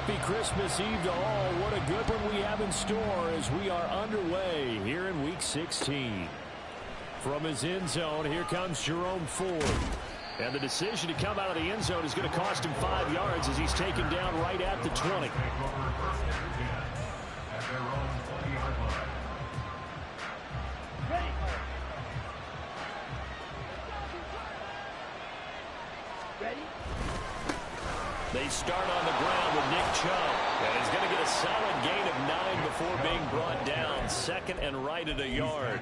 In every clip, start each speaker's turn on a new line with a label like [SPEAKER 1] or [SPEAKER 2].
[SPEAKER 1] Happy Christmas Eve to all. What a good one we have in store as we are underway here in Week 16. From his end zone, here comes Jerome Ford. And the decision to come out of the end zone is going to cost him 5 yards as he's taken down right at the 20. They start on the ground with Nick Chubb. And he's going to get a solid gain of 9 before being brought down. Second and right at a yard.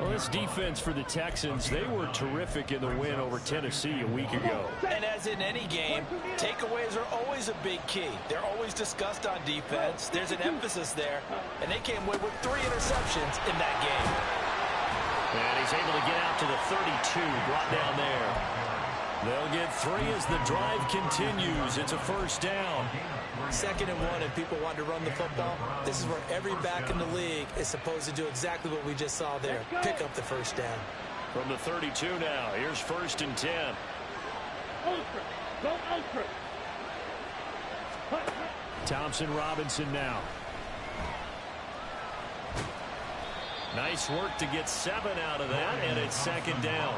[SPEAKER 1] Well, this defense for the Texans, they were terrific in the win over Tennessee a week ago.
[SPEAKER 2] And as in any game, takeaways are always a big key. They're always discussed on defense. There's an emphasis there. And they came away with 3 interceptions in that game.
[SPEAKER 1] And he's able to get out to the 32, brought down there. They'll get 3 as the drive continues. It's a first down.
[SPEAKER 2] 2nd and 1, and people want to run the football. This is where every back in the league is supposed to do exactly what we just saw there. Pick up the first down.
[SPEAKER 1] From the 32 now, here's 1st and 10. Thompson Robinson now. Nice work to get 7 out of that, and it's 2nd down.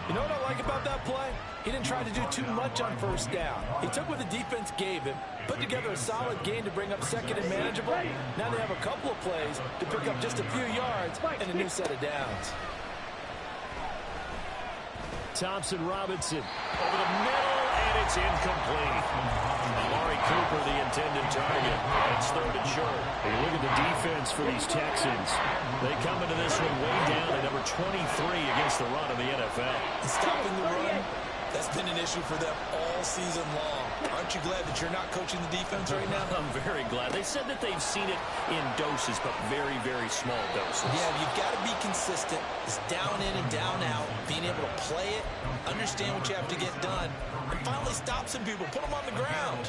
[SPEAKER 2] You know what I like about that play? He didn't try to do too much on first down. He took what the defense gave him, put together a solid gain to bring up 2nd and manageable. Now they have a couple of plays to pick up just a few yards and a new set of downs.
[SPEAKER 1] Thompson Robinson over the middle, and it's incomplete. Amari Cooper, the intended target. It's 3rd and short. Hey, look at the defense for these Texans. They come into this one way down at number 23 against the run of the NFL.
[SPEAKER 2] Stopping the run, that's been an issue for them all season long. Aren't you glad that you're not coaching the defense right now?
[SPEAKER 1] I'm very glad. They said that they've seen it in doses, but very, very small doses.
[SPEAKER 2] Yeah, you've got to be consistent. It's down in and down out, being able to play it, understand what you have to get done, and finally stop some people, put them on the ground.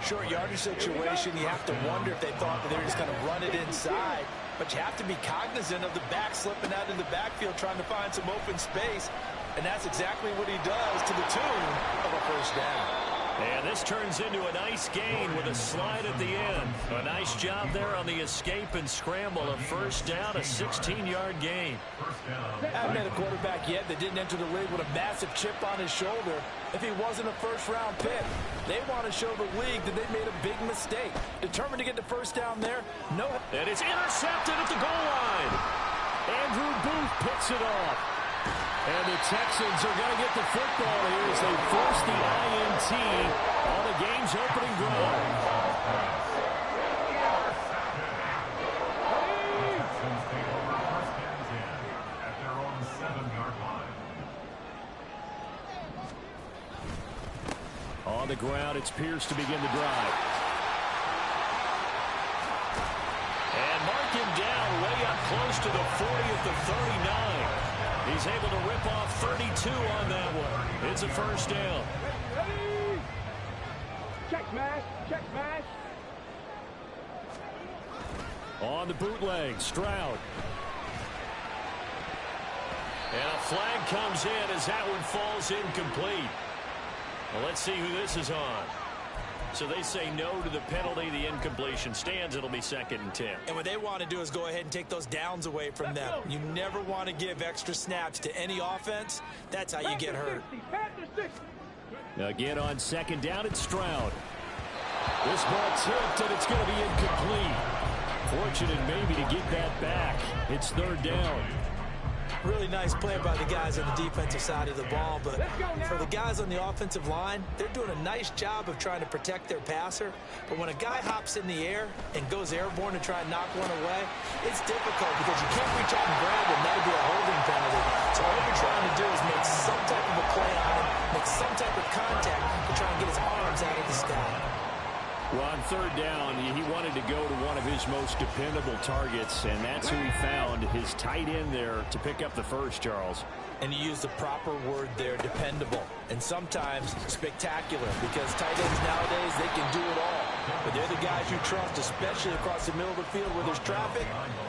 [SPEAKER 2] Short yardage situation, you have to wonder if they thought that they were just going to run it inside, but you have to be cognizant of the back slipping out in the backfield trying to find some open space, and that's exactly what he does to the tune of a first down.
[SPEAKER 1] And this turns into a nice gain with a slide at the end. A nice job there on the escape and scramble. A first down, a 16-yard gain.
[SPEAKER 2] Haven't had a quarterback yet that didn't enter the league with a massive chip on his shoulder if he wasn't a first-round pick. They want to show the league that they made a big mistake. Determined to get the first down there. No.
[SPEAKER 1] And it's intercepted at the goal line. Andrew Booth picks it off. And the Texans are going to get the football here as they force the INT on the game's opening drive. On the ground, it's Pierce to begin the drive. And mark him down way up close to the 40 at the 39. He's able to rip off 32 on that one. It's a first down.
[SPEAKER 3] Ready? Check mash, check mash.
[SPEAKER 1] On the bootleg, Stroud. And a flag comes in as that one falls incomplete. Well, let's see who this is on. So they say no to the penalty. The incompletion stands. It'll be 2nd and 10.
[SPEAKER 2] And what they want to do is go ahead and take those downs away from them. You never want to give extra snaps to any offense. That's how you get hurt.
[SPEAKER 1] Again on 2nd down, it's Stroud. This ball tipped, and it's going to be incomplete. Fortunate maybe to get that back. It's 3rd down.
[SPEAKER 2] Really nice play by the guys on the defensive side of the ball, but for the guys on the offensive line, they're doing a nice job of trying to protect their passer. But when a guy hops in the air and goes airborne to try and knock one away, it's difficult because you can't reach out and grab him. That'd be a holding penalty. So all you're trying to do is make some type of a play on him, make some type of contact to try and get his arms out of the sky.
[SPEAKER 1] Well, on 3rd down, he wanted to go to one of his most dependable targets, and that's who he found, his tight end there, to pick up the first, Charles.
[SPEAKER 2] And you use the proper word there, dependable, and sometimes spectacular, because tight ends nowadays, they can do it all. But they're the guys you trust, especially across the middle of the field where there's traffic.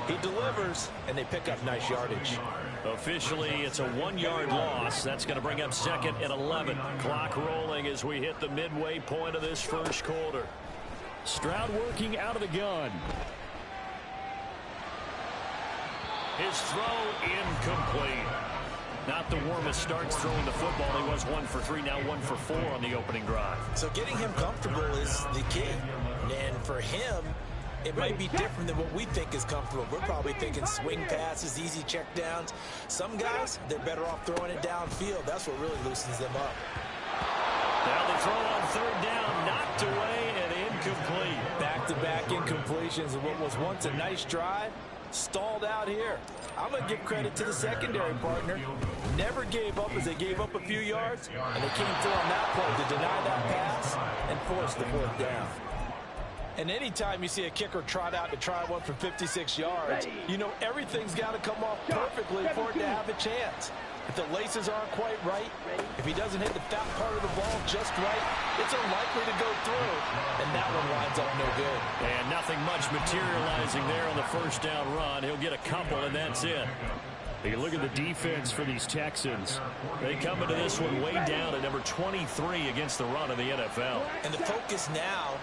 [SPEAKER 2] He delivers, and they pick up nice yardage.
[SPEAKER 1] Officially, it's a 1-yard loss. That's going to bring up 2nd and 11. Clock rolling as we hit the midway point of this first quarter. Stroud working out of the gun. His throw incomplete. Not the warmest starts throwing the football. He was 1 for 3, now 1 for 4 on the opening drive.
[SPEAKER 2] So getting him comfortable is the key. And for him, it might be different than what we think is comfortable. We're probably thinking swing passes, easy check downs. Some guys, they're better off throwing it downfield. That's what really loosens them up.
[SPEAKER 1] Now the throw on third down, knocked away and incomplete.
[SPEAKER 2] Back-to-back incompletions of what was once a nice drive, stalled out here. I'm going to give credit to the secondary partner. Never gave up as they gave up a few yards, and they came through on that play to deny that pass and force the fourth down. And anytime you see a kicker trot out to try one from 56 yards, you know everything's got to come off perfectly for it to have a chance. If the laces aren't quite right, if he doesn't hit the fat part of the ball just right, it's unlikely to go through, and that one winds up no good.
[SPEAKER 1] And nothing much materializing there on the first down run. He'll get a couple, and that's it. You look at the defense for these Texans. They come into this one way down at number 23 against the run of the NFL.
[SPEAKER 2] And the focus now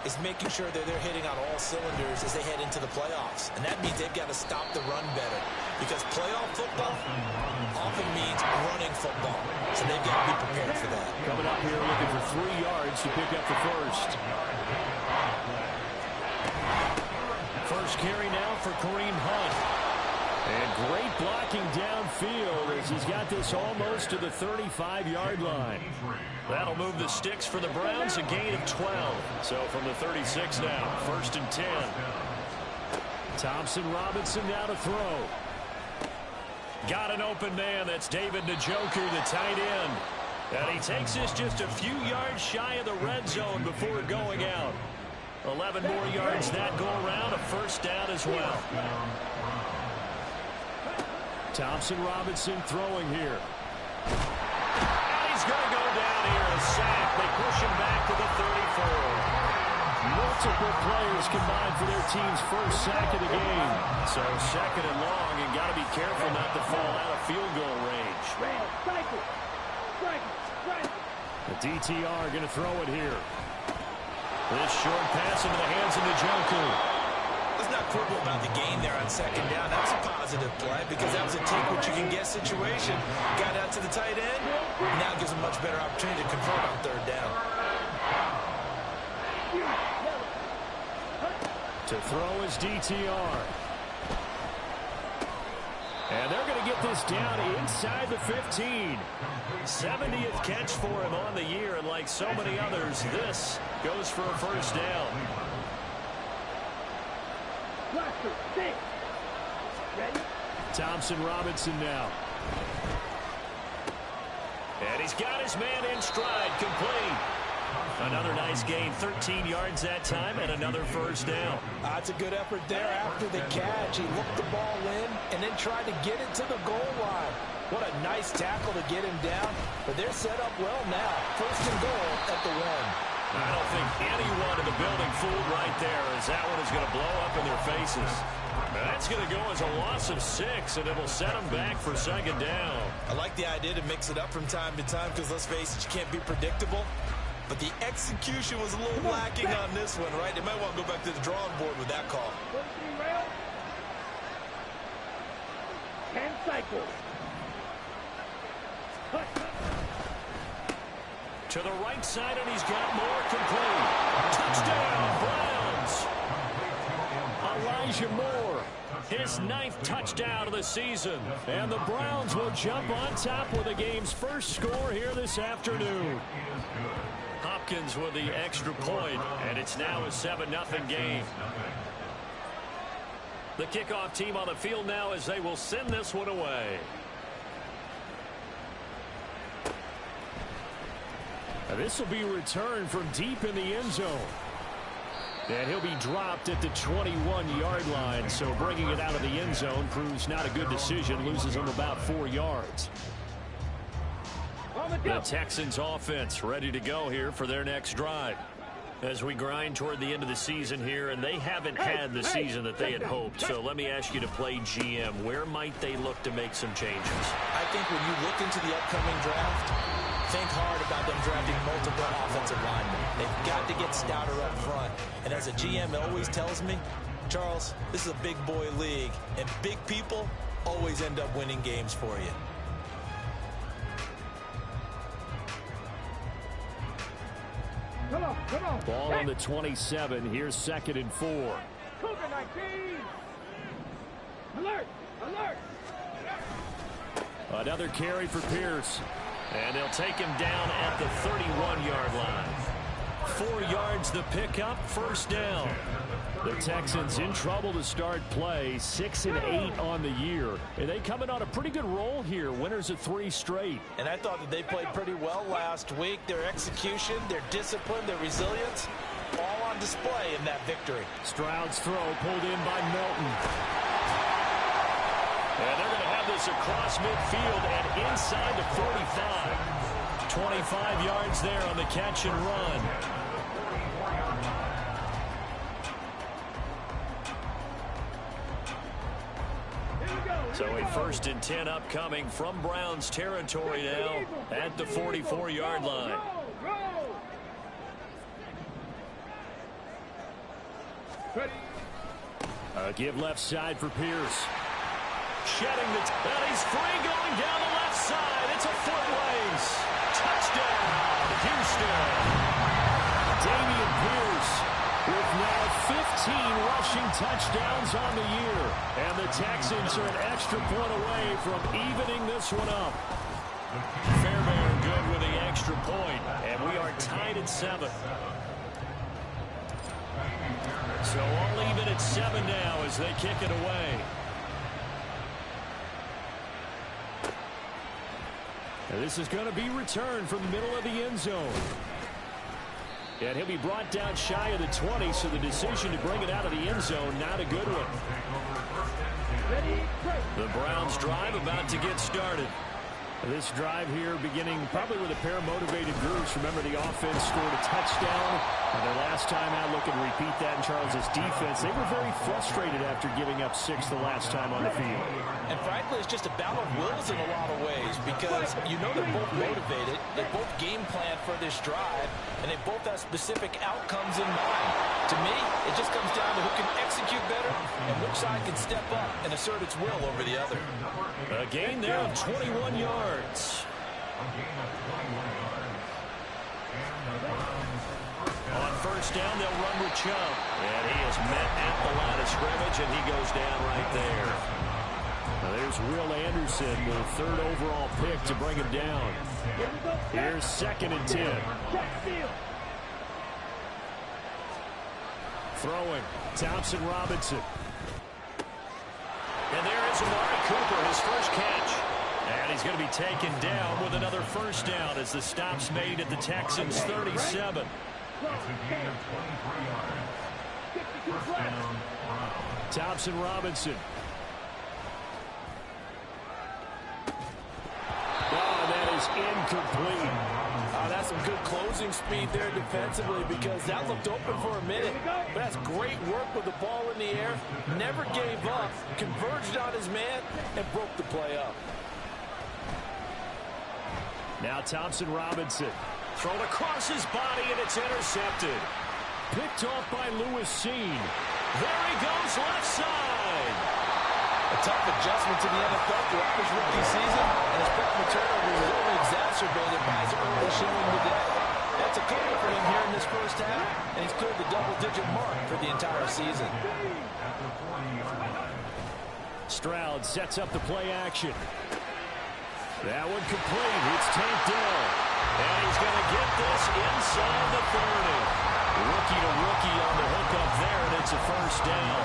[SPEAKER 2] is making sure that they're hitting on all cylinders as they head into the playoffs. And that means they've got to stop the run better. Because playoff football often means running football. So they've got to be prepared for that.
[SPEAKER 1] Coming up here looking for 3 yards to pick up the first. First carry now for Kareem Hunt. And great blocking downfield as he's got this almost to the 35-yard line. That'll move the sticks for the Browns, a gain of 12. So from the 36 now, 1st and 10. Thompson Robinson now to throw. Got an open man. That's David Njoku, the tight end. And he takes this just a few yards shy of the red zone before going out. 11 more yards that go around, a first down as well. Thompson Robinson throwing here. And he's going to go down here, a sack. They push him back to the 34. Multiple players combined for their team's first sack of the game. So 2nd and long, and got to be careful not to fall out of field goal range. The DTR going to throw it here. This short pass into the hands of Njoku.
[SPEAKER 2] Let's not quibble about the gain there on 2nd down. That's a positive play because that was a take what you can get situation. Got out to the tight end. Now gives him a much better opportunity to convert on 3rd down.
[SPEAKER 1] To throw is DTR. And they're going to get this down inside the 15. 70th catch for him on the year, and like so many others, this goes for a first down. Thompson Robinson now. And he's got his man in stride, complete. Another nice gain, 13 yards that time, and another first down.
[SPEAKER 2] That's a good effort there after the catch. He looked the ball in and then tried to get it to the goal line. What a nice tackle to get him down, but they're set up well now. 1st and goal at the 1.
[SPEAKER 1] I don't think anyone in the building fooled right there, as that one is going to blow up in their faces. That's going to go as a loss of 6, and it'll set them back for 2nd down.
[SPEAKER 2] I like the idea to mix it up from time to time because, let's face it, you can't be predictable. But the execution was a little lacking on this one, right? They might want to go back to the drawing board with that call.
[SPEAKER 3] 10 cycles.
[SPEAKER 1] To the right side, and he's got more, complete. Touchdown, Browns. Elijah Moore, his 9th touchdown of the season. And the Browns will jump on top with the game's first score here this afternoon. Hopkins with the extra point, and it's now a 7-0 game. The kickoff team on the field now as they will send this one away. This will be returned from deep in the end zone. And he'll be dropped at the 21-yard line, so bringing it out of the end zone proves not a good decision, loses him about 4 yards. The Texans offense ready to go here for their next drive. As we grind toward the end of the season here, and they haven't had the season that they had hoped. So let me ask you to play GM. Where might they look to make some changes?
[SPEAKER 2] I think when you look into the upcoming draft, think hard about them drafting multiple offensive linemen. They've got to get stouter up front. And as a GM always tells me, Charles, this is a big boy league, and big people always end up winning games for you.
[SPEAKER 3] Come on, come on.
[SPEAKER 1] Ball on the 27. Here's 2nd and 4.
[SPEAKER 3] Cougar 19. Alert, alert.
[SPEAKER 1] Another carry for Pierce. And they'll take him down at the 31-yard line. 4 yards the pickup, 1st down. The Texans in trouble to start play, 6-8 on the year. And they coming on a pretty good roll here, winners of 3 straight.
[SPEAKER 2] And I thought that they played pretty well last week. Their execution, their discipline, their resilience, all on display in that victory.
[SPEAKER 1] Stroud's throw pulled in by Melton. And they're going to have this across midfield and inside the 45. 25 yards there on the catch and run. So a 1st and 10 upcoming from Browns territory now at the 44-yard line. Give left side for Pierce. Shedding the and he's free going down the left side. It's a foot race. Touchdown, Houston. Dameon Pierce with now 15 rushing touchdowns on the year. And the Texans are an extra point away from evening this one up. Fairbairn good with the extra point. And we are tied at 7. So all even at 7 now as they kick it away. And this is going to be returned from the middle of the end zone. And he'll be brought down shy of the 20, so the decision to bring it out of the end zone, not a good one. The Browns drive about to get started. This drive here beginning probably with a pair of motivated groups. Remember, the offense scored a touchdown. And their last time out, look and repeat that in Charles' defense. They were very frustrated after giving up 6 the last time on the field.
[SPEAKER 2] And frankly, it's just a battle of wills in a lot of ways because you know they're both motivated. They both game plan for this drive, and they both have specific outcomes in mind. To me, it just comes down to who can execute better and which side can step up and assert its will over the other.
[SPEAKER 1] A gain there of 21 yards. On 1st down, they'll run with Chubb. And he is met at the line of scrimmage, and he goes down right there. Now there's Will Anderson, the 3rd overall pick to bring him down. Here's 2nd and 10. Throwing, Thompson Robinson. And there is Amari Cooper, his first catch. And he's going to be taken down with another 1st down as the stop's made at the Texans' 37. Thompson Robinson. Oh, that is incomplete.
[SPEAKER 2] That's some good closing speed there defensively because that looked open for a minute. But that's great work with the ball in the air. Never gave up, converged on his man, and broke the play up.
[SPEAKER 1] Now Thompson Robinson. Thrown across his body, and it's intercepted. Picked off by Lewis Cine. There he goes, left side.
[SPEAKER 2] A tough adjustment to the NFL throughout his rookie season, and his problem turnover was only exacerbated by his early showing today. That's a couple for him here in this 1st half, and he's cleared the double-digit mark for the entire season.
[SPEAKER 1] Stroud sets up the play action. That one complete. It's Tank Dell. And he's going to get this inside the 30. Rookie to rookie on the hook up there, and it's a 1st down.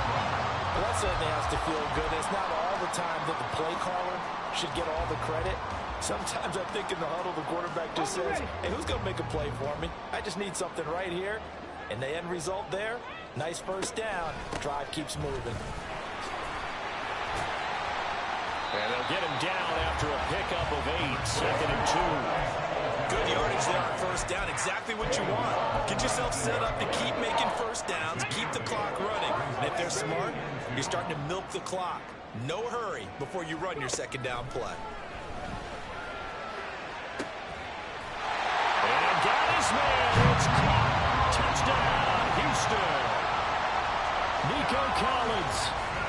[SPEAKER 2] Well, that certainly has to feel good. It's not all the time that the play caller should get all the credit. Sometimes I think in the huddle, the quarterback just says, hey, who's going to make a play for me? I just need something right here. And the end result there, nice 1st down. Drive keeps moving.
[SPEAKER 1] And they'll get him down after a pickup of 8, 2nd and 2.
[SPEAKER 2] Good yardage there on 1st down. Exactly what you want. Get yourself set up to keep making 1st downs, keep the clock running. And if they're smart, you're starting to milk the clock. No hurry before you run your 2nd down play.
[SPEAKER 1] And got his man. It's caught. Nico Collins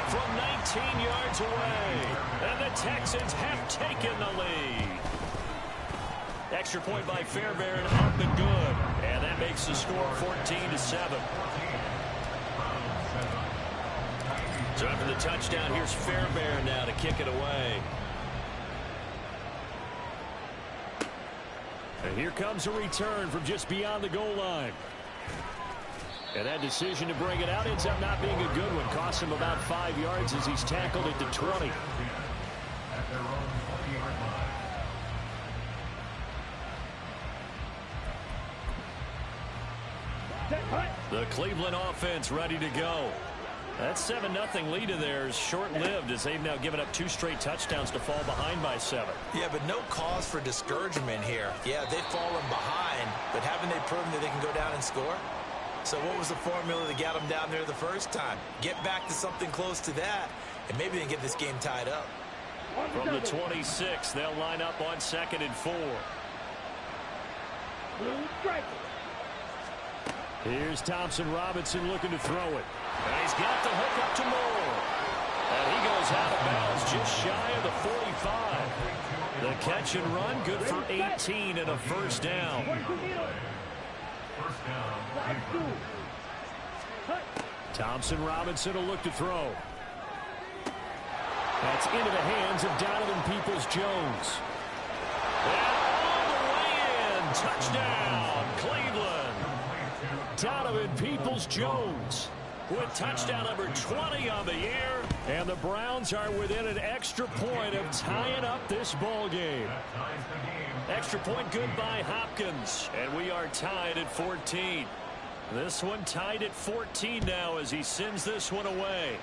[SPEAKER 1] from 19 yards away. And the Texans have taken the lead. Extra point by Fairbairn, up and good. And that makes the score 14-7. So after the touchdown, here's Fairbairn now to kick it away. And here comes a return from just beyond the goal line. And that decision to bring it out ends up not being a good one. Costs him about 5 yards as he's tackled at the 20. The Cleveland offense ready to go. That 7-0 lead of theirs short-lived as they've now given up 2 straight touchdowns to fall behind by 7.
[SPEAKER 2] Yeah, but no cause for discouragement here. Yeah, they've fallen behind, but haven't they proven that they can go down and score? So what was the formula that got them down there the first time? Get back to something close to that, and maybe they can get this game tied up.
[SPEAKER 1] From the 26, they'll line up on 2nd and 4. Here's Thompson Robinson looking to throw it. And he's got the hook up to Moore. And he goes out of bounds just shy of the 45. The catch and run good for 18 and a first down. Thompson Robinson will look to throw. That's into the hands of Donovan Peoples-Jones. And all the way in. Touchdown, Cleveland. Donovan Peoples-Jones with touchdown number 20 on the year. And the Browns are within an extra point of tying up this ball game. Extra point good by Hopkins. And we are tied at 14. This one tied at 14 now as he sends this one away.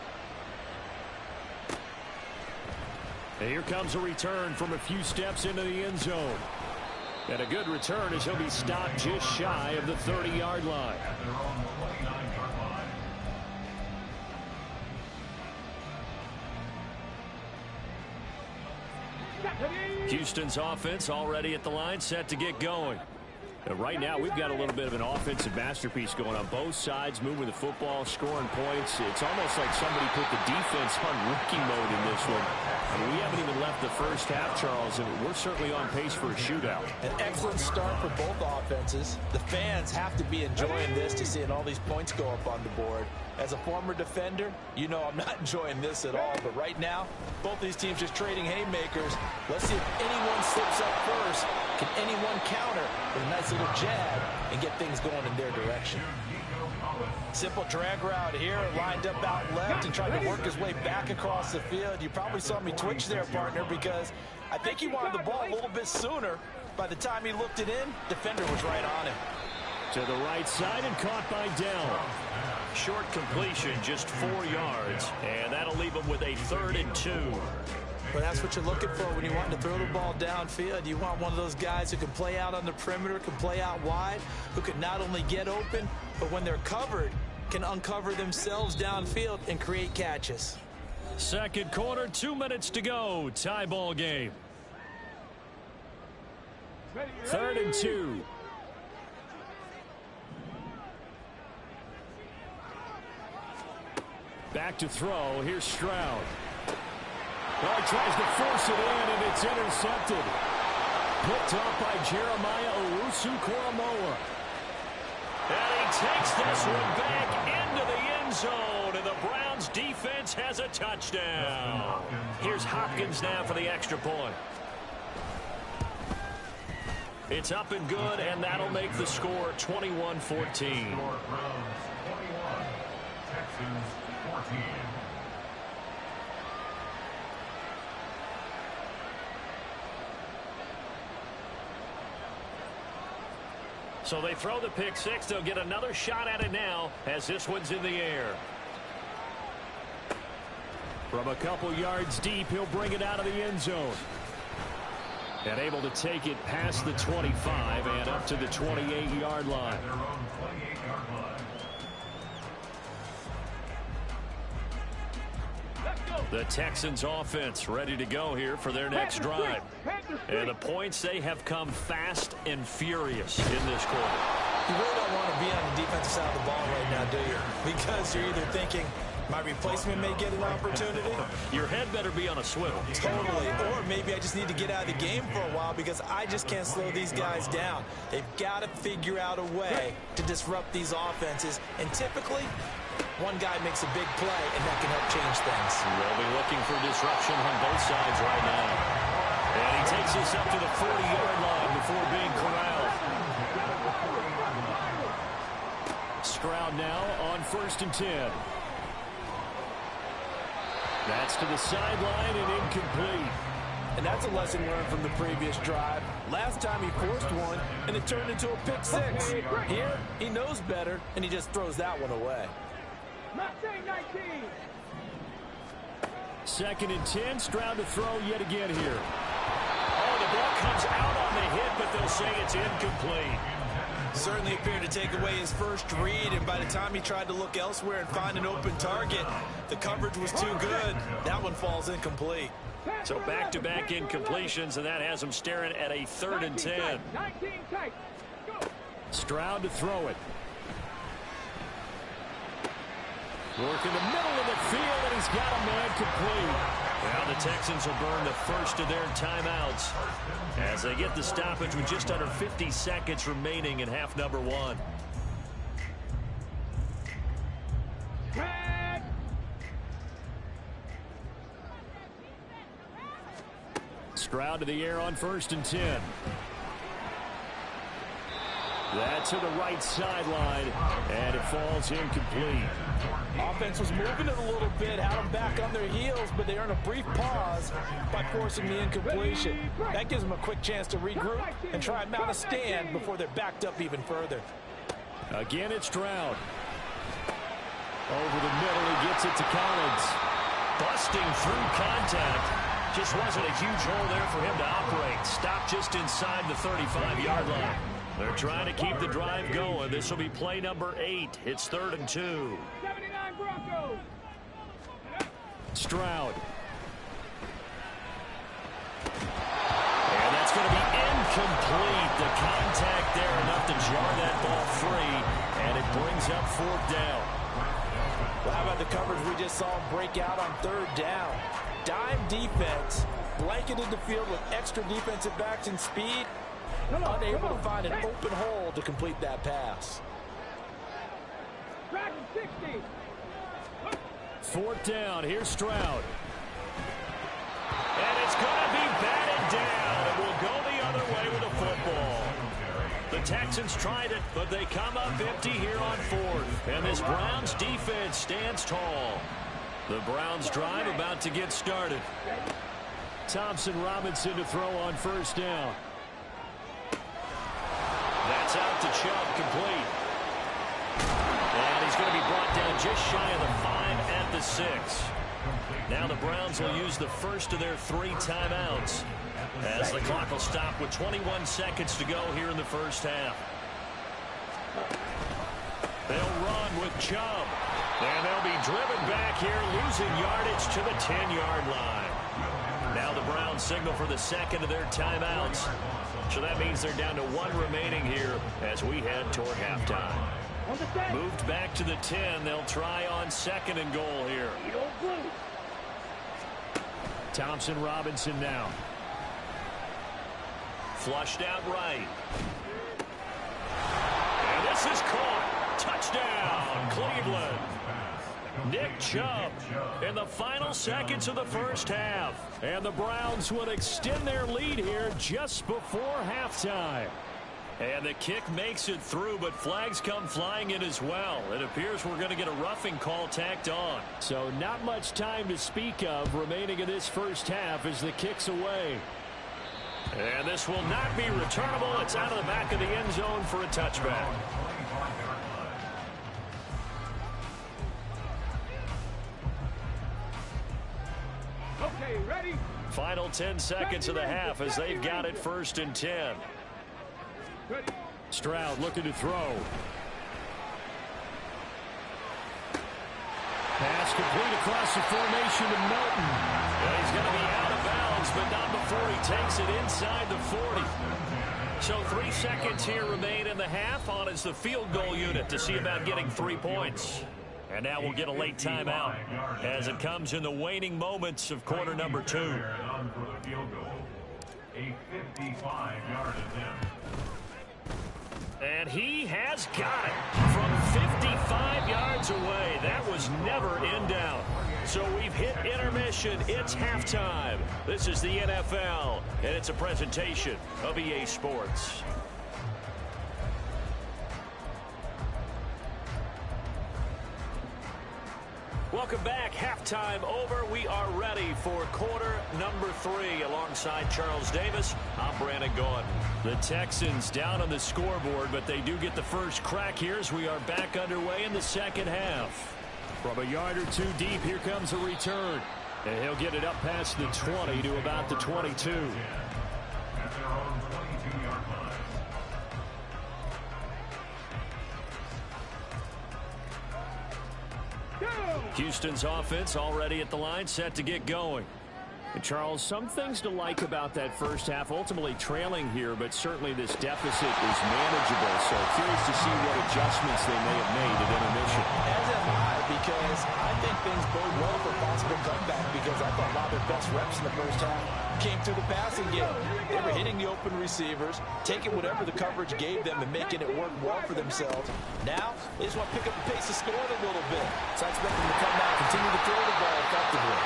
[SPEAKER 1] And here comes a return from a few steps into the end zone. And a good return as he'll be stopped just shy of the 30-yard line. Houston's offense already at the line, set to get going. Right now, we've got a little bit of an offensive masterpiece going on both sides, moving the football, scoring points. It's almost like somebody put the defense on rookie mode in this one. I mean, we haven't even left the first half, Charles, and we're certainly on pace for a shootout.
[SPEAKER 2] An excellent start for both offenses. The fans have to be enjoying this to seeing all these points go up on the board. As a former defender, you know I'm not enjoying this at all. But right now, both these teams just trading haymakers. Let's see if anyone slips up first. Can anyone counter with a nice little jab and get things going in their direction? Simple drag route here, lined up out left and trying to work his way back across the field. You probably saw me twitch there, partner, because I think he wanted the ball a little bit sooner. By the time he looked it in, defender was right on him.
[SPEAKER 1] To the right side and caught by Dell. Short completion, just 4 yards, and that'll leave him with a 3rd and 2.
[SPEAKER 2] Well, that's what you're looking for when you want to throw the ball downfield. You want one of those guys who can play out on the perimeter, can play out wide, who can not only get open, but when they're covered, can uncover themselves downfield and create catches.
[SPEAKER 1] Second quarter, 2 minutes to go. Tie ball game. 3rd and 2. Back to throw. Here's Stroud. Well, he tries to force it in, and it's intercepted. Picked off by Jeremiah Owusu-Koramoah. And he takes this one back into the end zone, and the Browns defense has a touchdown. Here's Hopkins now for the extra point. It's up and good, and that'll make the score 21-14. So they throw the pick six. They'll get another shot at it now as this one's in the air. From a couple yards deep, he'll bring it out of the end zone. And able to take it past the 25 and up to the 28-yard line. The Texans offense ready to go here for their next drive. And the points, they have come fast and furious in this quarter.
[SPEAKER 2] You really don't want to be on the defensive side of the ball right now, do you? Because you're either thinking, My replacement may get an opportunity.
[SPEAKER 1] Your head better be on a swivel.
[SPEAKER 2] Totally. Or maybe I just need to get out of the game for a while because I just can't slow these guys down. They've got to figure out a way to disrupt these offenses. And typically, one guy makes a big play, and that can help change things.
[SPEAKER 1] They'll be looking for disruption on both sides right now. And he takes us up to the 40-yard line before being corralled. Stroud now on 1st and 10. That's to the sideline and incomplete.
[SPEAKER 2] And that's a lesson learned from the previous drive. Last time he forced one, and it turned into a pick six. Here, he knows better, and he just throws that one away.
[SPEAKER 1] 2nd and 10, Stroud to throw yet again here. Oh, the ball comes out on the hit, but they'll say it's incomplete.
[SPEAKER 2] Certainly appeared to take away his first read, and by the time he tried to look elsewhere and find an open target, the coverage was too good. That one falls incomplete.
[SPEAKER 1] So back-to-back incompletions, and that has him staring at a 3rd and 10. Stroud to throw it. Work in the middle of the field, and he's got a man complete. Now the Texans will burn the first of their timeouts as they get the stoppage with just under 50 seconds remaining in half number 1. Stroud to the air on 1st and 10. That's to the right sideline, and it falls incomplete.
[SPEAKER 2] Offense was moving it a little bit, had them back on their heels, but they earned a brief pause by forcing the incompletion. That gives them a quick chance to regroup and try and mount a stand before they're backed up even further.
[SPEAKER 1] Again, it's Stroud. Over the middle, he gets it to Collins. Busting through contact. Just wasn't a huge hole there for him to operate. Stopped just inside the 35-yard line. They're trying to keep the drive going. This will be play number 8. It's 3rd and 2.
[SPEAKER 3] 79 Broncos.
[SPEAKER 1] Stroud. And that's going to be incomplete. The contact there enough to jar that ball free, and it brings up 4th down.
[SPEAKER 2] Well, how about the coverage we just saw him break out on 3rd down? Dime defense, blanketed the field with extra defensive backs and speed, unable to find an open hole to complete that pass.
[SPEAKER 1] 4th down. Here's Stroud. And it's going to be batted down. It will go the other way with the football. The Texans tried it, but they come up empty here on 4th. And this Browns defense stands tall. The Browns drive about to get started. Thompson Robinson to throw on 1st down. That's out to Chubb, complete. And he's going to be brought down just shy of the 5 at the 6. Now the Browns will use the first of their 3 timeouts as the clock will stop with 21 seconds to go here in the first half. They'll run with Chubb. And they'll be driven back here, losing yardage to the 10-yard line. Now the Browns signal for the second of their timeouts. So that means they're down to 1 remaining here as we head toward halftime. Moved back to the 10. They'll try on 2nd and goal here. Thompson Robinson now. Flushed out right. And this is caught. Touchdown, Cleveland. Nick Chubb in the final seconds of the first half. And the Browns will extend their lead here just before halftime. And the kick makes it through, but flags come flying in as well. It appears we're going to get a roughing call tacked on. So not much time to speak of remaining in this first half as the kick's away. And this will not be returnable. It's out of the back of the end zone for a touchback.
[SPEAKER 3] Okay, ready?
[SPEAKER 1] Final 10 seconds of the half as they've got it 1st and 10.
[SPEAKER 3] Ready.
[SPEAKER 1] Stroud looking to throw. Pass complete across the formation to Melton. Well, he's going to be out of bounds, but not before he takes it inside the 40. So 3 seconds here remain in the half. On is the field goal unit to see about getting 3 points. And now we'll get a late timeout as it comes in the waning moments of quarter number 2.
[SPEAKER 4] A 55-yard attempt.
[SPEAKER 1] And he has got it from 55 yards away. That was never in doubt. So we've hit intermission. It's halftime. This is the NFL, and it's a presentation of EA Sports. Welcome back. Halftime over. We are ready for quarter number 3. Alongside Charles Davis, I'm Brandon Gaudin. The Texans down on the scoreboard, but they do get the first crack here as we are back underway in the second half. From a yard or two deep, here comes a return. And he'll get it up past the 20 to about the 22.
[SPEAKER 4] At their own 22-yard line.
[SPEAKER 1] Houston's offense already at the line, set to get going. And Charles, some things to like about that first half, ultimately trailing here, but certainly this deficit is manageable. So curious to see what adjustments they may have made at intermission.
[SPEAKER 2] As am I, because I think things bode well for a possible comeback, because I thought a lot of their best reps in the first half came through the passing game. They were hitting the open receivers, taking whatever the coverage gave them and making it work well for themselves. Now, they just want to pick up the pace of scoring a little bit. So I expect them to come back, continue to throw the ball effectively.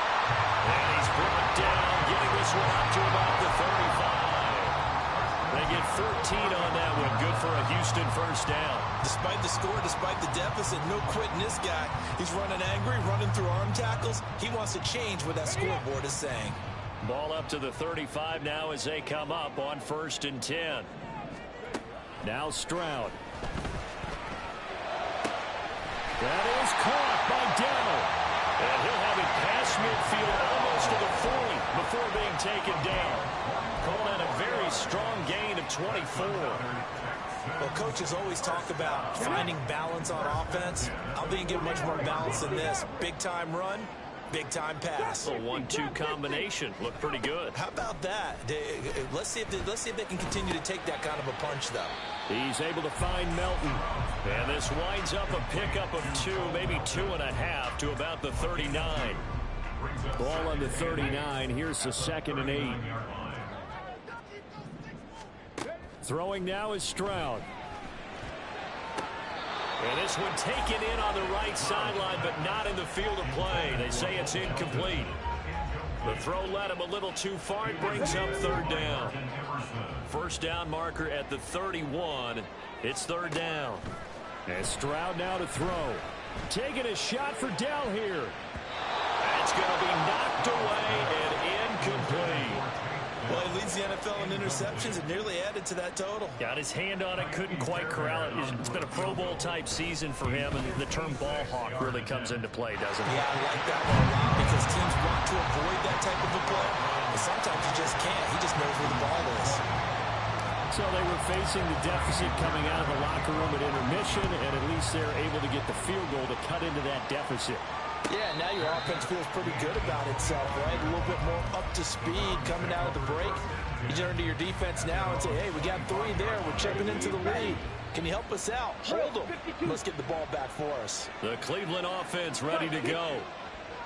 [SPEAKER 1] And he's brought down, getting this one up to about the 35. They get 14 on that one. Good for a Houston first down.
[SPEAKER 2] Despite the score, despite the deficit, no quitting this guy. He's running angry, running through arm tackles. He wants to change what that scoreboard is saying.
[SPEAKER 1] Ball up to the 35 now as they come up on 1st and 10. Now Stroud. That is caught by Dell. And he'll have it past midfield almost to the 40 before being taken down. Call that a very strong gain of 24.
[SPEAKER 2] Well, coaches always talk about finding balance on offense. I don't think you get much more balance than this. Big-time run, big-time pass.
[SPEAKER 1] A 1-2 combination. Looked pretty good.
[SPEAKER 2] How about that? Let's see if they can continue to take that kind of a punch, though.
[SPEAKER 1] He's able to find Melton. And this winds up a pickup of 2, maybe 2.5 to about the 39. Ball on the 39. Here's the 2nd and 8. Throwing now is Stroud. And this one taken in on the right sideline, but not in the field of play. They say it's incomplete. The throw led him a little too far. It brings up 3rd down. First down marker at the 31. It's 3rd down. And Stroud now to throw. Taking a shot for Dell here. That's going to be knocked away and incomplete.
[SPEAKER 2] Well, he leads the NFL in interceptions and nearly added to that total.
[SPEAKER 1] Got his hand on it, couldn't quite corral it. It's been a Pro Bowl type season for him, and the term ball hawk really comes into play, doesn't it?
[SPEAKER 2] Yeah, I like that one a lot because teams want to avoid that type of a play, but sometimes you just can't. He just knows where the ball is.
[SPEAKER 1] So they were facing the deficit coming out of the locker room at intermission, and at least they're able to get the field goal to cut into that deficit.
[SPEAKER 2] Yeah, now your offense feels pretty good about itself, right? A little bit more up to speed coming out of the break. You turn to your defense now and say, hey, we got 3 there. We're chipping into the lead. Can you help us out? Hold them. Let's get the ball back for us.
[SPEAKER 1] The Cleveland offense ready to go.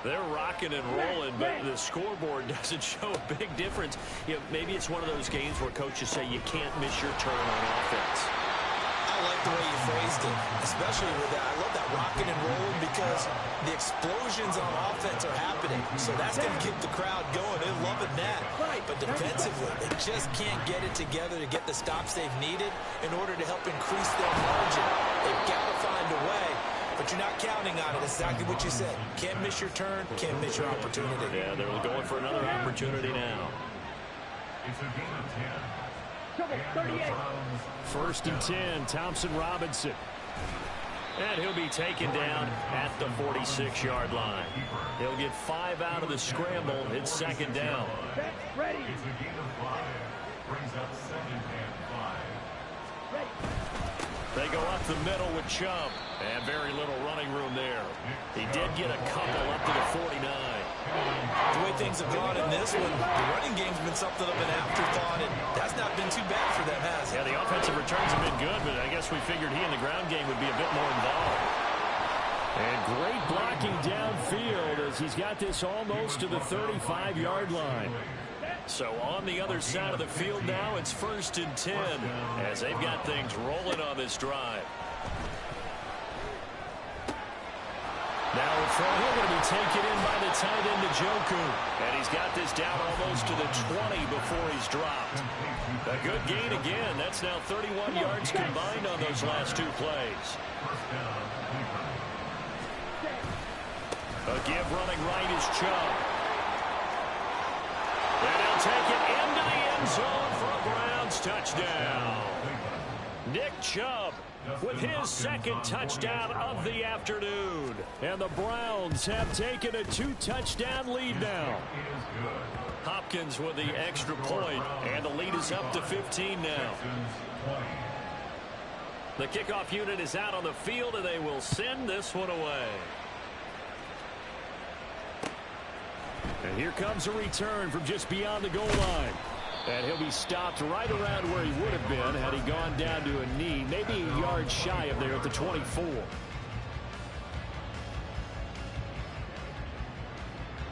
[SPEAKER 1] They're rocking and rolling, but the scoreboard doesn't show a big difference. You know, maybe it's one of those games where coaches say you can't miss your turn on offense.
[SPEAKER 2] I like the way you phrased it, especially with that. I love that rocking and rolling because the explosions on offense are happening. So that's going to keep the crowd going. They're loving that. But defensively, they just can't get it together to get the stops they've needed in order to help increase their margin. They've got to find a way. But you're not counting on it. Exactly what you said. Can't miss your turn. Can't miss your opportunity.
[SPEAKER 1] Yeah, they're going for another opportunity now.
[SPEAKER 4] It's a gain of 10.
[SPEAKER 1] 1st and 10, Thompson Robinson. And he'll be taken down at the 46-yard line. He'll get 5 out of the scramble. It's 2nd down.
[SPEAKER 3] Ready.
[SPEAKER 4] It's a gain of 5. Brings up 2nd and 5.
[SPEAKER 3] Ready.
[SPEAKER 1] They go up the middle with Chubb. And very little running room there. He did get a couple up to the 49.
[SPEAKER 2] The way things have gone in this one, the running game's been something of an afterthought, and that's not been too bad for them, has it?
[SPEAKER 1] Yeah, the offensive returns have been good, but I guess we figured he in the ground game would be a bit more involved. And great blocking downfield as he's got this almost to the 35-yard line. So on the other side of the field now, it's 1st and 10 as they've got things rolling on this drive. Now in front, he'll going to be taken in by the tight end, Njoku. And he's got this down almost to the 20 before he's dropped. A good gain again. That's now 31 yards combined on those last 2 plays. A give running right is Chubb. And he'll take it into the end zone for a Browns touchdown. Nick Chubb with his 2nd touchdown of the afternoon. And the Browns have taken a 2-touchdown lead now. Hopkins with the extra point, and the lead is up to 15 now. The kickoff unit is out on the field, and they will send this one away. And here comes a return from just beyond the goal line. And he'll be stopped right around where he would have been had he gone down to a knee, maybe a yard shy of there at the 24.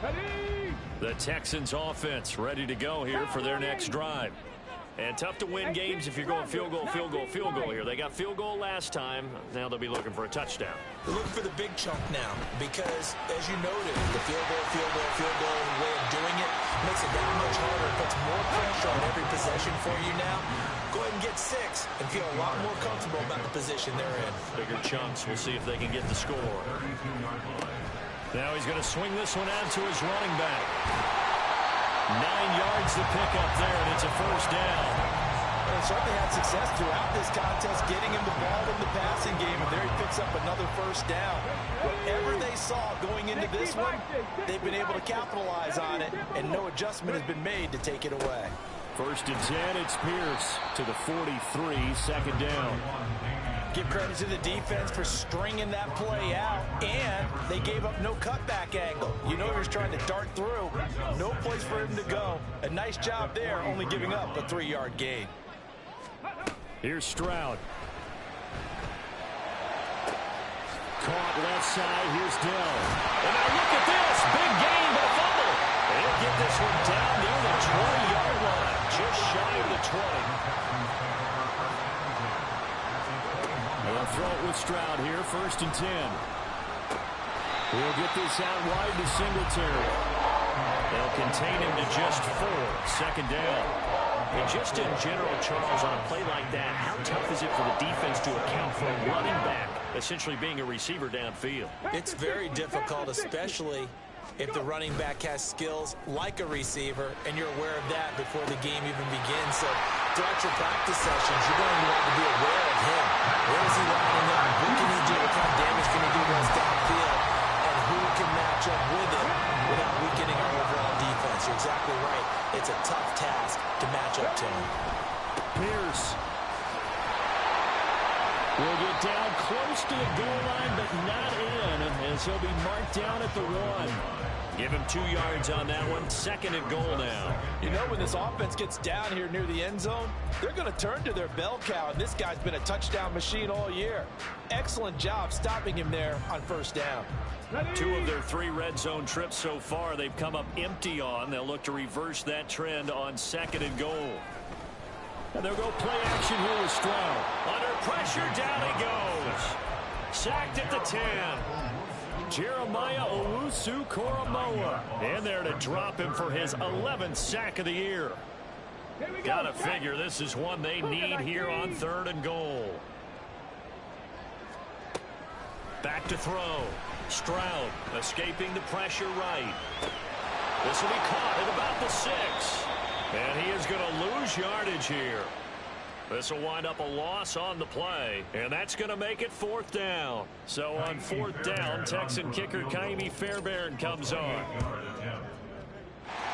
[SPEAKER 3] Ready?
[SPEAKER 1] The Texans offense ready to go here for their next drive. And tough to win games if you're going field goal, field goal, field goal here. They got field goal last time. Now they'll be looking for a touchdown.
[SPEAKER 2] They're looking for the big chunk now because, as you noted, the field goal way of doing it makes it that much harder. It puts more pressure on every possession for you now. Go ahead and get 6 and feel a lot more comfortable about the position they're in.
[SPEAKER 1] Bigger chunks. We'll see if they can get the score. Now he's going to swing this one out to his running back. 9 yards to pick up there, and it's a 1st down.
[SPEAKER 2] Well, they certainly had success throughout this contest, getting him the ball in the passing game, and there he picks up another 1st down. Whatever they saw going into this one, they've been able to capitalize on it, and no adjustment has been made to take it away.
[SPEAKER 1] 1st and 10, it's Pierce to the 43, 2nd down.
[SPEAKER 2] Give credit to the defense for stringing that play out, and they gave up no cutback angle. You know he was trying to dart through. No place for him to go. A nice job there, only giving up a 3-yard gain.
[SPEAKER 1] Here's Stroud. Caught left side. Here's Dell. And now look at this. Big gain, but a fumble. They'll get this one down near the 20-yard line. Just shy of the 20. They'll throw it with Stroud here. 1st and 10. He'll get this out wide to Singletary. They'll contain him to just 4. 2nd down. And just in general, Charles, on a play like that, how tough is it for the defense to account for a running back essentially being a receiver downfield?
[SPEAKER 2] It's very difficult, especially if the running back has skills like a receiver, and you're aware of that before the game even begins. So throughout your practice sessions, you're going to want to be aware of him. Where is he lining up? What can he do? What kind of damage can he do to us downfield? And who can match up with it without weakening our overall defense? You're exactly right. It's a tough task to match up to him.
[SPEAKER 1] Pierce will get down close to the goal line, but not in, as he'll be marked down at the 1. Give him 2 yards on that one. 2nd and goal now.
[SPEAKER 2] You know, when this offense gets down here near the end zone, they're going to turn to their bell cow, and this guy's been a touchdown machine all year. Excellent job stopping him there on 1st down.
[SPEAKER 1] 2 of their 3 red zone trips so far, they've come up empty on. They'll look to reverse that trend on 2nd and goal. And they'll go play action here with Stroud. Under pressure, down he goes. Sacked at the 10. Jeremiah Owusu-Koramoah in there to drop him for his 11th sack of the year. Gotta figure this is one they need here on 3rd and goal. Back to throw. Stroud escaping the pressure right. This will be caught at about the 6. And he is going to lose yardage here. This will wind up a loss on the play, and that's going to make it 4th down. So on 4th down, Texan kicker Ka'imi Fairbairn comes on.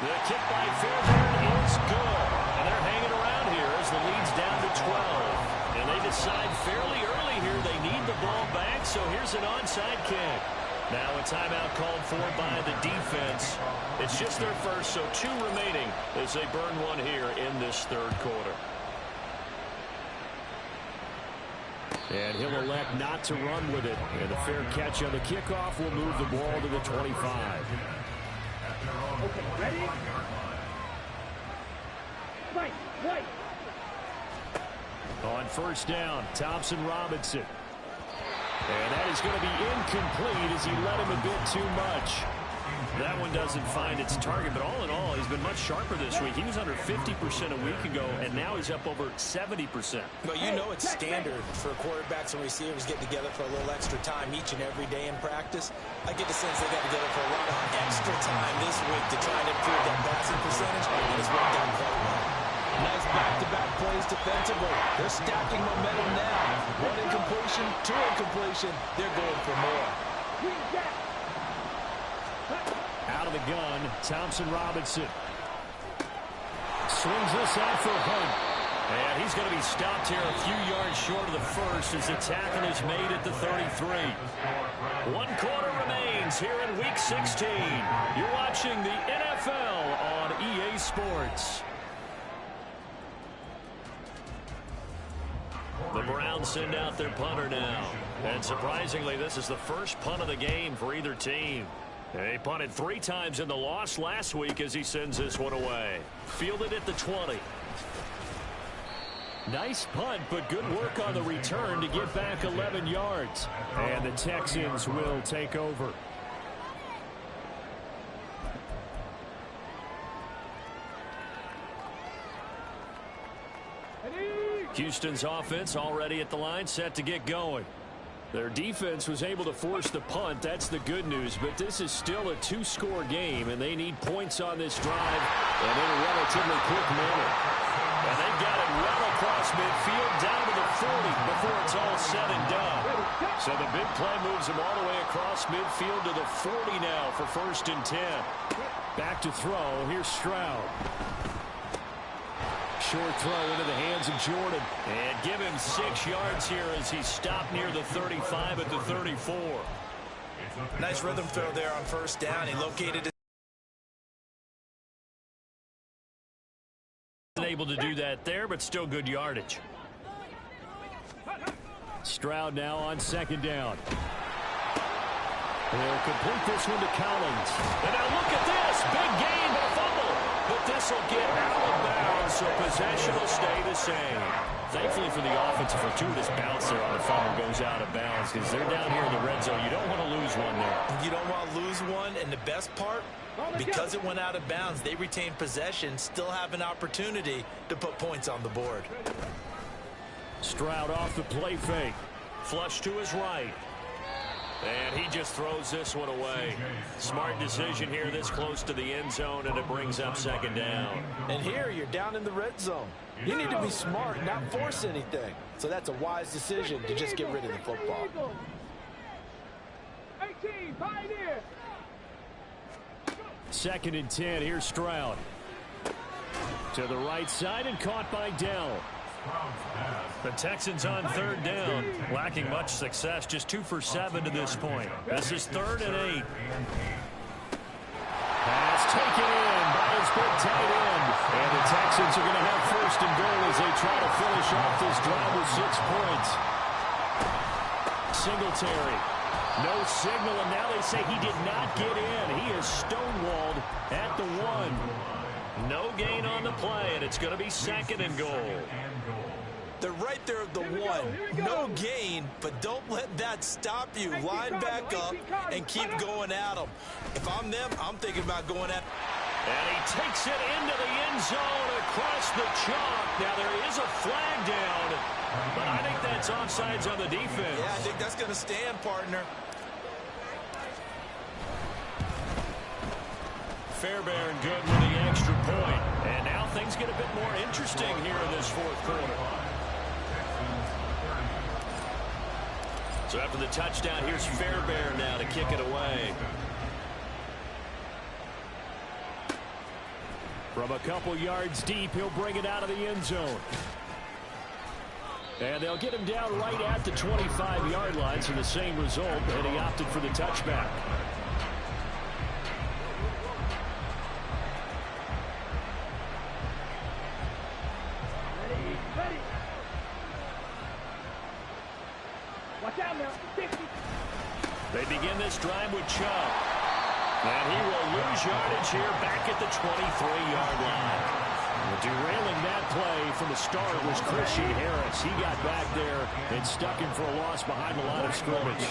[SPEAKER 1] The kick by Fairbairn is good, and they're hanging around here as the lead's down to 12. And they decide fairly early here they need the ball back, so here's an onside kick. Now a timeout called for by the defense. It's just their first, so 2 remaining as they burn one here in this 3rd quarter. And he'll elect not to run with it. And a fair catch on the kickoff will move the ball to the 25.
[SPEAKER 3] Okay, ready? Right.
[SPEAKER 1] On first down, Thompson Robinson. And that is going to be incomplete as he let him a bit too much. That one doesn't find its target, but all in all, he's been much sharper this week. He was under 50% a week ago, and now he's up over 70%.
[SPEAKER 2] Well, you know it's standard for quarterbacks and receivers get together for a little extra time each and every day in practice. I get the sense they got together for a lot of extra time this week to try and improve that passing percentage, and it's worked out quite well. Nice back-to-back plays defensively. They're stacking momentum now. One incompletion, two incompletion. They're going for more.
[SPEAKER 1] Out of the gun, Thompson Robinson. Swings this out for Hunt. And he's going to be stopped here a few yards short of the first as the tackle is made at the 33. 1 quarter remains here in Week 16. You're watching the NFL on EA Sports. The Browns send out their punter now. And surprisingly, this is the first punt of the game for either team. They punted 3 times in the loss last week as he sends this one away. Fielded at the 20. Nice punt, but good work on the return to get back 11 yards. And the Texans will take over. Houston's offense already at the line, set to get going. Their defense was able to force the punt. That's the good news, but this is still a 2-score game, and they need points on this drive and in a relatively quick manner. And they've got it well across midfield down to the 40 before it's all said and done. So the big play moves them all the way across midfield to the 40 now for 1st and 10. Back to throw. Here's Stroud. Short throw into the hands of Jordan. And give him 6 yards here as he's stopped near the 35 at the 34.
[SPEAKER 2] Nice rhythm throw there on first down. He located it.
[SPEAKER 1] Able to do that there, but still good yardage. Stroud now on 2nd down. They'll complete this one to Collins. And now look at this. Big gain, but a fumble. But this will get out of bounds, so possession will stay the same. Thankfully for the offense, a fortuitous bounce there on the fumble goes out of bounds because they're down here in the red zone. You don't want to lose one there.
[SPEAKER 2] You don't want to lose one, and the best part, because it went out of bounds, they retained possession, still have an opportunity to put points on the board.
[SPEAKER 1] Stroud off the play fake. Flush to his right. And he just throws this one away. Smart decision here this close to the end zone, and it brings up 2nd down.
[SPEAKER 2] And here you're down in the red zone. You need to be smart, not force anything. So that's a wise decision to just get rid of the football.
[SPEAKER 3] 18, Pioneer.
[SPEAKER 1] 2nd and 10. Here's Stroud. To the right side and caught by Dell. The Texans on 3rd down. Lacking much success. Just 2 for 7 to this point. This is 3rd and 8. Pass taken in by his big tight end. And the Texans are going to have 1st and goal as they try to finish off this drive with 6 points. Singletary. No signal, and now they say he did not get in. He is stonewalled at the 1. No gain on the play, and it's going to be 2nd and goal.
[SPEAKER 2] They're right there at the 1. No gain, but don't let that stop you. Line back up and keep going at them. If I'm them, I'm thinking about going at.
[SPEAKER 1] And he takes it into the end zone across the chalk. Now there is a flag down, but I think that's offsides on the defense.
[SPEAKER 2] Yeah, I think that's going to stand, partner.
[SPEAKER 1] Fairbairn good with the extra point. And now things get a bit more interesting here in this 4th quarter. So after the touchdown, here's Fairbairn now to kick it away. From a couple yards deep, he'll bring it out of the end zone. And they'll get him down right at the 25-yard line, so the same result, and he opted for the touchback.
[SPEAKER 3] down now. 50.
[SPEAKER 1] They begin this drive with Chubb. And he will lose yardage here back at the 23-yard line. Derailing that play from the start was Christian Harris. He got back there and stuck him for a loss behind the line of scrimmage.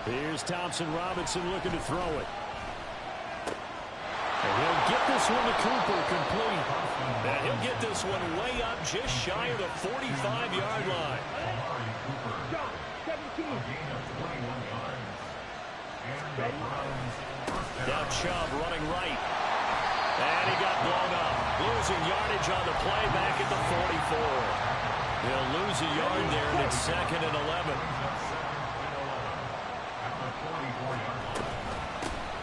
[SPEAKER 1] Here's Thompson Robinson looking to throw it. And he'll get this one to Cooper complete. And he'll get this one way up just shy of the 45-yard line.
[SPEAKER 3] John, 17.
[SPEAKER 1] Now Chubb running right. And he got blown up. Losing yardage on the play back at the 44. He'll lose a yard there, and it's 2nd and 11.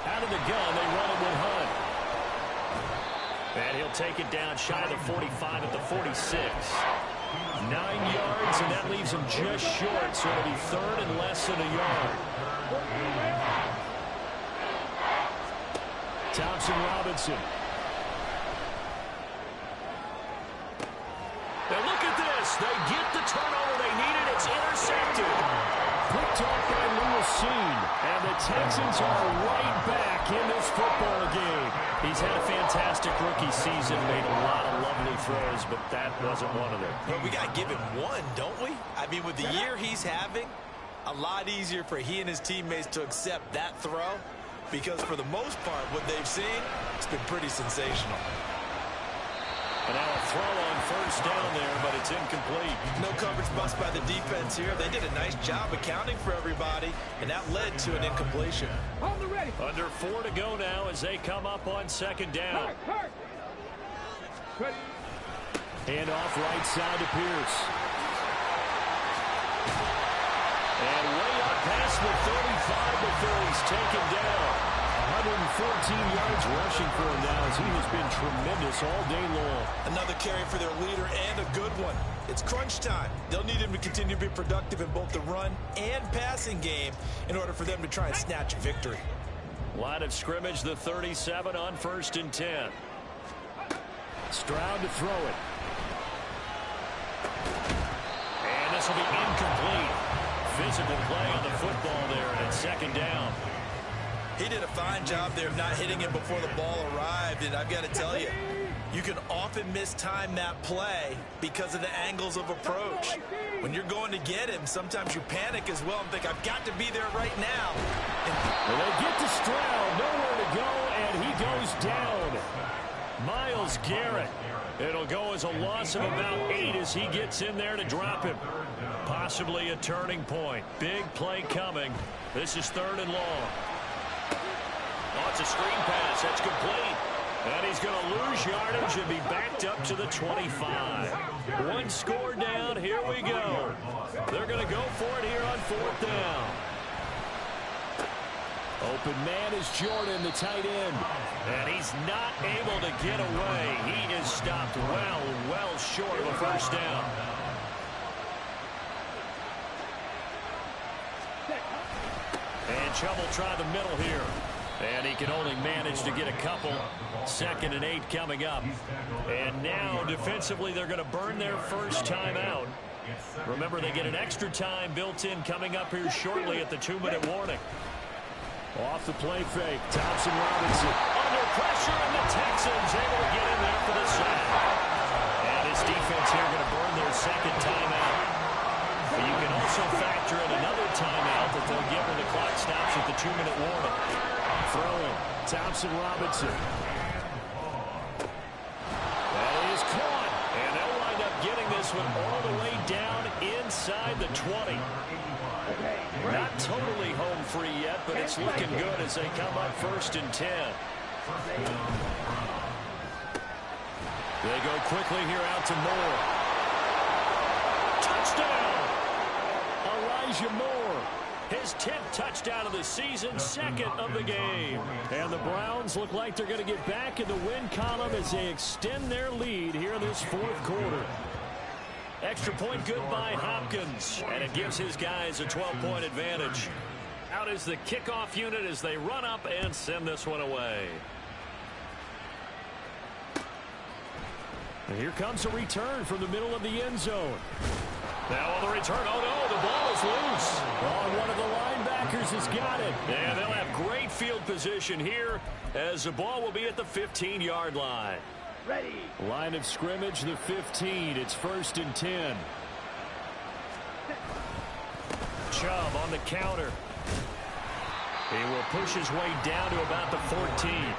[SPEAKER 1] Out of the gun, they run it with Hunt. And he'll take it down shy of the 45 at the 46. 9 yards, and that leaves him just short, so it'll be 3rd and less than a yard. Thompson Robinson. Now look at this. They get the turnover they needed. It's intercepted. Picked off by Lewis-Cine. And the Texans are right back in this football game. He's had a fantastic rookie season, made a lot of lovely throws, but that wasn't one of them.
[SPEAKER 2] Well, we got to give him one, don't we? I mean, with the year he's having, a lot easier for he and his teammates to accept that throw, because for the most part, what they've seen, it's been pretty sensational.
[SPEAKER 1] And now a throw on 1st down there, but it's incomplete.
[SPEAKER 2] No coverage bust by the defense here. They did a nice job accounting for everybody, and that led to an incompletion.
[SPEAKER 3] On the ready.
[SPEAKER 1] Under 4 to go now as they come up on 2nd down.
[SPEAKER 3] Hurt. Ready.
[SPEAKER 1] Hand off right side to Pierce. And way up past the 35 before he's taken down. 114 yards rushing for him now as he has been tremendous all day long.
[SPEAKER 2] Another carry for their leader and a good one. It's crunch time. They'll need him to continue to be productive in both the run and passing game in order for them to try and snatch a victory.
[SPEAKER 1] Line of scrimmage, the 37 on 1st and 10. Stroud to throw it. And this will be incomplete. Physical play on the football there, and it's 2nd down.
[SPEAKER 2] He did a fine job there of not hitting him before the ball arrived, and I've got to tell you, you can often mistime that play because of the angles of approach. When you're going to get him, sometimes you panic as well and think, I've got to be there right now.
[SPEAKER 1] Well, they get to Stroud, nowhere to go, and he goes down. Myles Garrett. It'll go as a loss of about 8 as he gets in there to drop him. Possibly a turning point. Big play coming. This is 3rd and long. Oh, it's a screen pass. That's complete. And he's going to lose yardage and be backed up to the 25. 1 score down. Here we go. They're going to go for it here on 4th down. Open man is Jordan, the tight end. And he's not able to get away. He is stopped well short of a 1st down. And Chubb will try the middle here. And he can only manage to get a couple. 2nd and 8 coming up. And now defensively they're going to burn their 1st timeout. Remember, they get an extra time built in coming up here shortly at the 2-minute warning. Off the play fake, Thompson Robinson under pressure, and the Texans able to get in there for the sack. And his defense here going to burn their 2nd timeout. But you can also factor in another timeout that they'll get when the clock stops at the 2-minute warning. Throwing, Thompson Robinson. That is caught, and they'll wind up getting this one all the way down inside the 20. Not totally home free yet, but it's looking good as they come up 1st and 10. They go quickly here out to Moore. Touchdown! Elijah Moore. His 10th touchdown of the season, 2nd of the game. And the Browns look like they're going to get back in the win column as they extend their lead here in this 4th quarter. Extra point good by Hopkins, and it gives his guys a 12-point advantage. Out is the kickoff unit as they run up and send this one away. And here comes a return from the middle of the end zone. Now on the return, oh no, the ball is loose. Oh, one of the linebackers has got it. And they'll have great field position here as the ball will be at the 15-yard line.
[SPEAKER 3] Ready.
[SPEAKER 1] Line of scrimmage, the 15. It's 1st and 10. Chubb on the counter. He will push his way down to about the 14.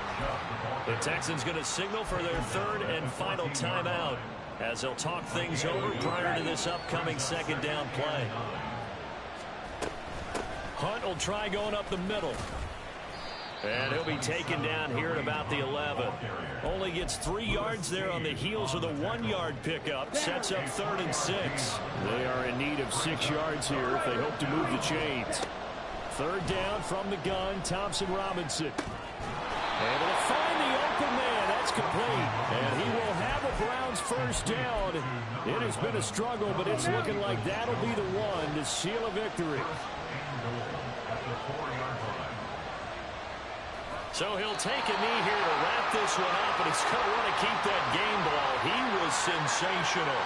[SPEAKER 1] The Texans going to signal for their 3rd and final timeout as they'll talk things over prior to this upcoming 2nd down play. Hunt will try going up the middle. And he'll be taken down here at about the 11. Only gets 3 yards there on the heels of the 1-yard pickup. Sets up 3rd and 6. They are in need of 6 yards here if they hope to move the chains. 3rd down from the gun, Thompson Robinson. Able to find the open man. That's complete. And he will have a Browns 1st down. It has been a struggle, but it's looking like that'll be the one to seal a victory. So he'll take a knee here to wrap this one up, and he's going to want to keep that game ball. He was sensational.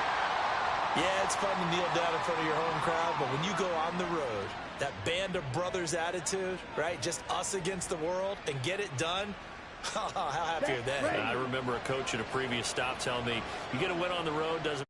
[SPEAKER 2] Yeah, it's fun to kneel down in front of your home crowd, but when you go on the road, that band of brothers attitude, right? Just us against the world and get it done. How happy are they?
[SPEAKER 1] I remember a coach at a previous stop telling me, you get a win on the road, doesn't